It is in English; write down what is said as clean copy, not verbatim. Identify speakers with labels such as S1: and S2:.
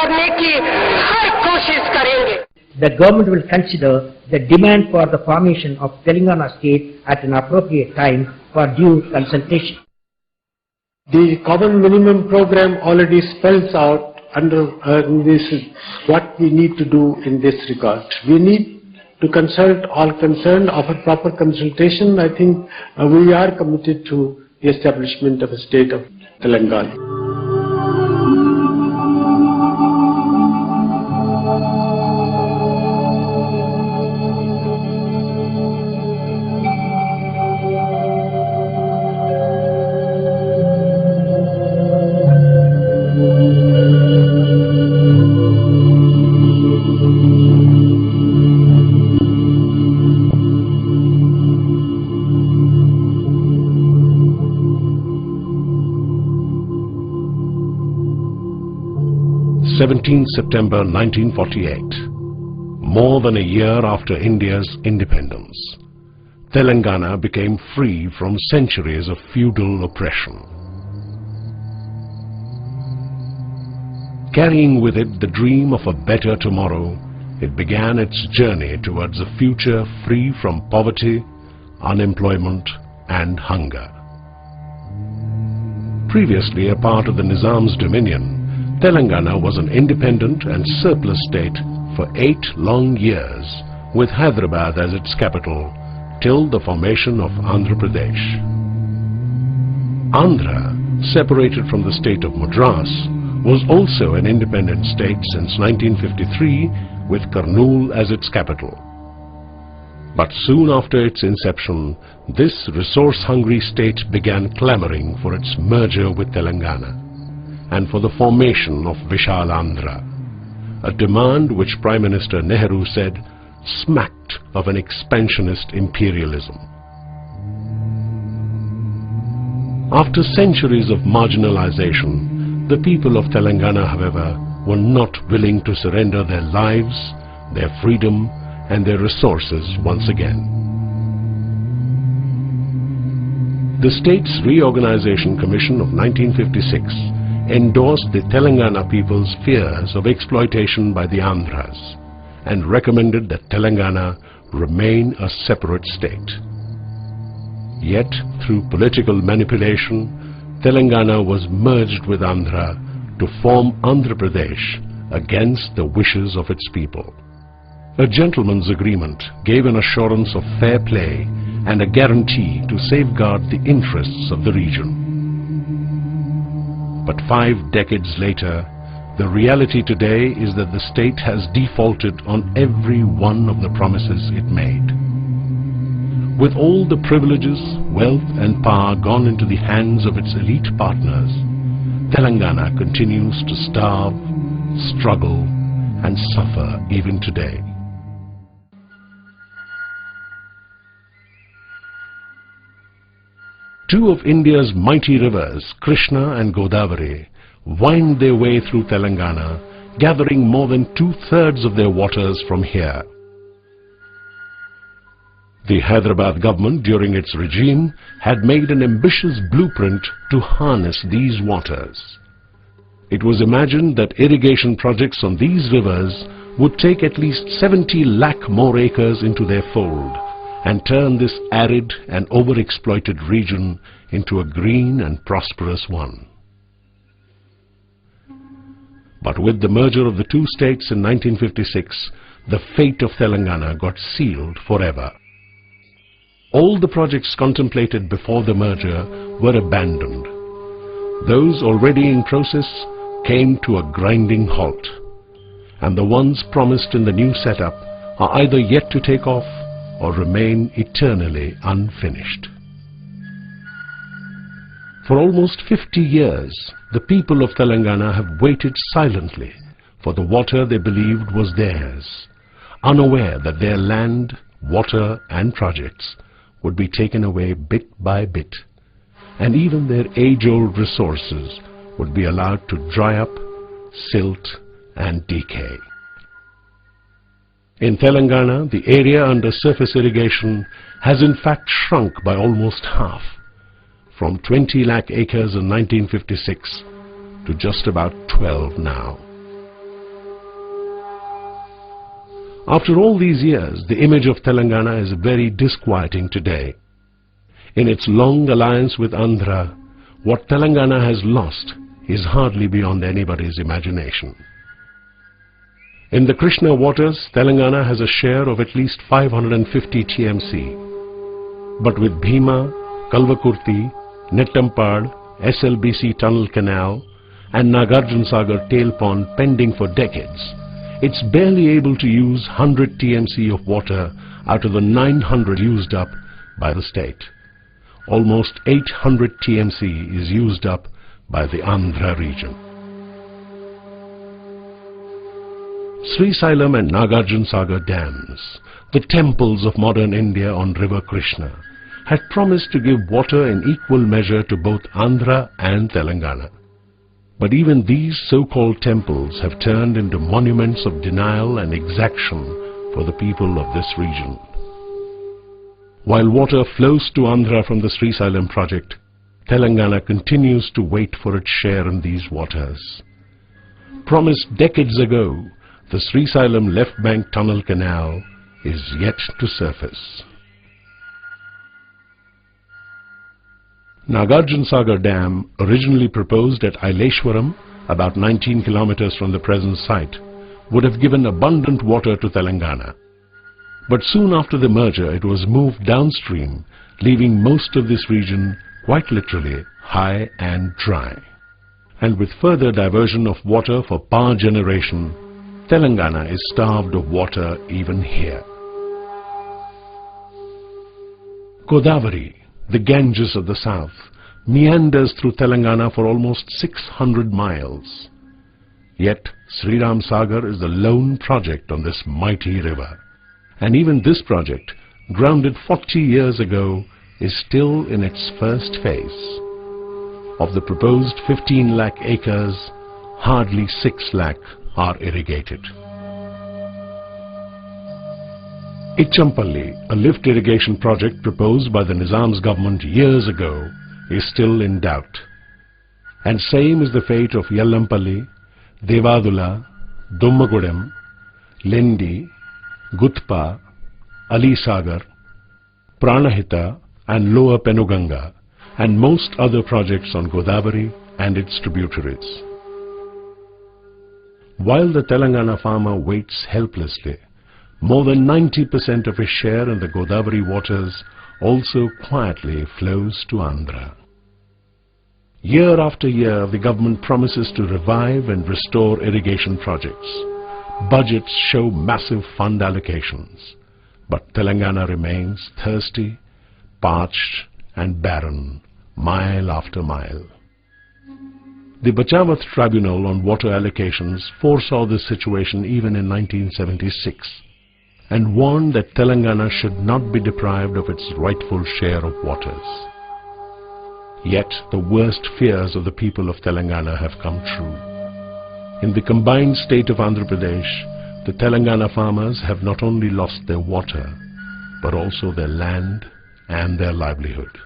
S1: करने की हर कोशिश करेंगे।
S2: The government will consider the demand for the formation of Telangana state at an appropriate time for due consultation.
S3: The common minimum program already spells out under this what we need to do in this regard. We need to consult all concerned, offer proper consultation. I think we are committed to the establishment of a state of Telangana.
S4: September 1948, more than a year after India's independence, Telangana became free from centuries of feudal oppression. Carrying with it the dream of a better tomorrow, it began its journey towards a future free from poverty, unemployment and hunger. Previously a part of the Nizam's dominion, Telangana was an independent and surplus state for 8 long years, with Hyderabad as its capital till the formation of Andhra Pradesh. Andhra, separated from the state of Madras, was also an independent state since 1953, with Kurnool as its capital. But soon after its inception, this resource-hungry state began clamoring for its merger with Telangana and for the formation of Vishal Andhra, a demand which Prime Minister Nehru said smacked of an expansionist imperialism. After centuries of marginalization, the people of Telangana, however, were not willing to surrender their lives, their freedom and their resources once again. The State's Reorganization Commission of 1956 endorsed the Telangana people's fears of exploitation by the Andhras and recommended that Telangana remain a separate state. Yet, through political manipulation, Telangana was merged with Andhra to form Andhra Pradesh against the wishes of its people. A gentleman's agreement gave an assurance of fair play and a guarantee to safeguard the interests of the region. But 5 decades later, the reality today is that the state has defaulted on every one of the promises it made. With all the privileges, wealth and power gone into the hands of its elite partners, Telangana continues to starve, struggle and suffer even today. Two of India's mighty rivers, Krishna and Godavari, wind their way through Telangana, gathering more than 2/3 of their waters from here. The Hyderabad government during its regime had made an ambitious blueprint to harness these waters. It was imagined that irrigation projects on these rivers would take at least 70 lakh more acres into their fold and turn this arid and overexploited region into a green and prosperous one. But with the merger of the two states in 1956, the fate of Telangana got sealed forever. All the projects contemplated before the merger were abandoned. Those already in process came to a grinding halt, and the ones promised in the new setup are either yet to take off or remain eternally unfinished. For almost 50 years, the people of Telangana have waited silently for the water they believed was theirs, unaware that their land, water and projects would be taken away bit by bit, and even their age-old resources would be allowed to dry up, silt and decay. In Telangana, the area under surface irrigation has in fact shrunk by almost half, from 20 lakh acres in 1956 to just about 12 now. After all these years, the image of Telangana is very disquieting today. In its long alliance with Andhra, what Telangana has lost is hardly beyond anybody's imagination. In the Krishna waters, Telangana has a share of at least 550 TMC. But with Bhima, Kalvakurti, Nettampad, SLBC Tunnel Canal and Nagarjun Sagar Tail Pond pending for decades, it's barely able to use 100 TMC of water out of the 900 used up by the state. Almost 800 TMC is used up by the Andhra region. Srisailam and Nagarjun Sagar dams, the temples of modern India on river Krishna, had promised to give water in equal measure to both Andhra and Telangana. But even these so-called temples have turned into monuments of denial and exaction for the people of this region. While water flows to Andhra from the Srisailam project, Telangana continues to wait for its share in these waters. Promised decades ago, the Srisailam left bank tunnel canal is yet to surface. Nagarjun Sagar Dam, originally proposed at Aileshwaram, about 19 kilometers from the present site, would have given abundant water to Telangana. But soon after the merger, it was moved downstream, leaving most of this region quite literally high and dry. And with further diversion of water for power generation, Telangana is starved of water even here. Godavari, the Ganges of the south, meanders through Telangana for almost 600 miles. Yet Sriram Sagar is the lone project on this mighty river. And even this project, grounded 40 years ago, is still in its first phase. Of the proposed 15 lakh acres, hardly 6 lakh are irrigated. Ichampalli, a lift irrigation project proposed by the Nizam's government years ago, is still in doubt. And same is the fate of Yellampalli, Devadula, Dummagudem, Lendi, Gutpa, Ali Sagar, Pranahita and Lower Penuganga, and most other projects on Godavari and its tributaries. While the Telangana farmer waits helplessly, more than 90% of his share in the Godavari waters also quietly flows to Andhra. Year after year, the government promises to revive and restore irrigation projects. Budgets show massive fund allocations, but Telangana remains thirsty, parched and barren, mile after mile. The Bachavath Tribunal on water allocations foresaw this situation even in 1976 and warned that Telangana should not be deprived of its rightful share of waters. Yet the worst fears of the people of Telangana have come true. In the combined state of Andhra Pradesh, the Telangana farmers have not only lost their water, but also their land and their livelihood.